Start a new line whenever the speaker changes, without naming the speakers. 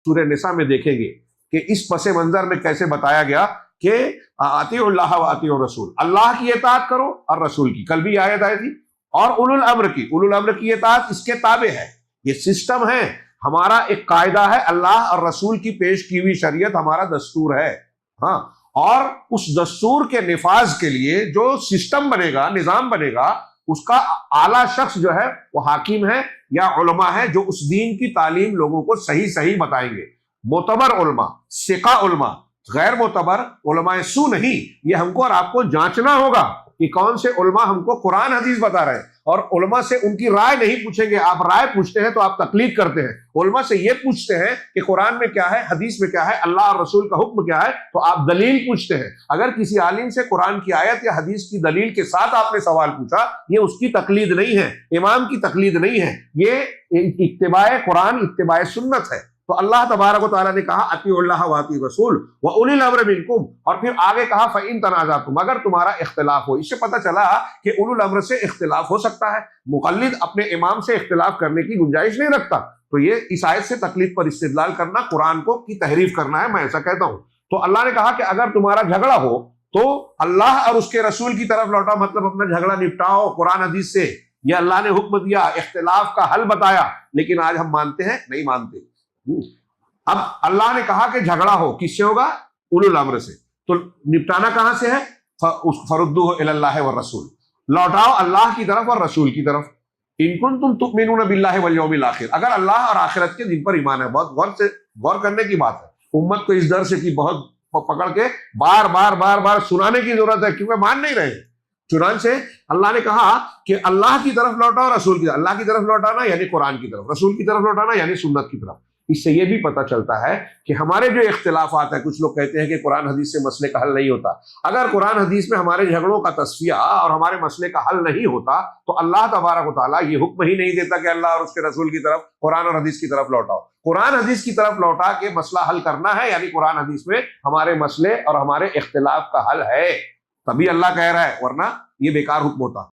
सूरह निसा में देखेंगे कि इस पस मंजर में कैसे बताया गया कि अतीउल्लाह व अतीउर रसूल, अल्लाह की इताअत करो और रसूल की, कल भी आयत आई थी, और उलुल अम्र की इताअत इसके ताबे है। ये सिस्टम है, हमारा एक कायदा है, अल्लाह और रसूल की पेश की हुई शरीयत हमारा दस्तूर है। हाँ, और उस दस्तूर के निफाज के लिए जो सिस्टम बनेगा, निजाम बनेगा, उसका आला शख्स जो है वो हाकिम है या उलमा है, जो उस दीन की तालीम लोगों को सही सही बताएंगे। मोतबर उलमा, सिका उलमा, गैर मोतबर उलमा सू नहीं। ये हमको और आपको जांचना होगा कि कौन से उलमा हमको कुरान हदीस बता रहे हैं, और उलमा से उनकी राय नहीं पूछेंगे। आप राय पूछते हैं तो आप तकलीद करते हैं। उलमा से ये पूछते हैं कि कुरान में क्या है, हदीस में क्या है, अल्लाह और रसूल का हुक्म क्या है, तो आप दलील पूछते हैं। अगर किसी आलिम से कुरान की आयत या हदीस की दलील के साथ आपने सवाल पूछा, ये उसकी तकलीद नहीं है, इमाम की तकलीद नहीं है, ये इत्तिबाए कुरान, इत्तिबाए सुन्नत है। तो अल्लाह तबारक व तआला ने कहा अतीउल्लाह व अतीउर रसूल व उलिल अम्र मिनकुम, और फिर आगे कहा फ़इन तनाज़अतुम, अगर तुम्हारा इख्तिलाफ हो। इससे पता चला कि उलुल अम्र से इख्तिलाफ हो सकता है, मुक़ल्लिद अपने इमाम से इख्तिलाफ करने की गुंजाइश नहीं रखता। तो ये इस आयत से तकलीद पर इस्तिदलाल करना, कुरान को की तहरीफ करना है, मैं ऐसा कहता हूँ। तो अल्लाह ने कहा कि अगर तुम्हारा झगड़ा हो तो अल्लाह और उसके रसूल की तरफ लौटाओ, मतलब अपना झगड़ा निपटाओ कुरान हदीस से। यह अल्लाह ने हुक्म दिया, इख्तिलाफ का हल बताया, लेकिन आज हम मानते हैं नहीं मानते। अब अल्लाह ने कहा कि झगड़ा हो, किससे होगा? उलुल अम्र से। तो निपटाना कहां से है? फरुद्दूहु इलल्लाहि व रसूल, लौटाओ अल्लाह की तरफ और रसूल की तरफ। इन कुंतुम तुमिनून बिल्लाहि वल यौमिल आखिर, अगर अल्लाह और आखिरत के दिन पर ईमान है। बहुत गौर करने की बात है। उम्मत को इस दर से की बहुत पकड़ के बार बार सुनाने की जरूरत है, क्योंकि मान नहीं रहे। चुनांचे अल्लाह ने कहा कि अल्लाह की तरफ लौटाओ, रसूल की, अल्लाह की तरफ लौटाना यानी कुरान की तरफ, रसूल की तरफ लौटाना यानी सुन्नत की तरफ। इससे यह भी पता चलता है कि हमारे जो इख्तिलाफात है, कुछ लोग कहते हैं कि कुरान हदीस से मसले का हल नहीं होता। अगर कुरान हदीस में हमारे झगड़ों का तस्फिया और हमारे मसले का हल नहीं होता तो अल्लाह तबारक व तआला ये हुक्म ही नहीं देता कि अल्लाह और उसके रसूल की तरफ, कुरान और हदीस की तरफ लौटाओ। कुरान हदीस की तरफ लौटा के मसला हल करना है, यानी कुरान हदीस में हमारे मसले और हमारे इख्तिलाफ का हल है, तभी अल्लाह कह रहा है, वरना ये बेकार हुक्म होता।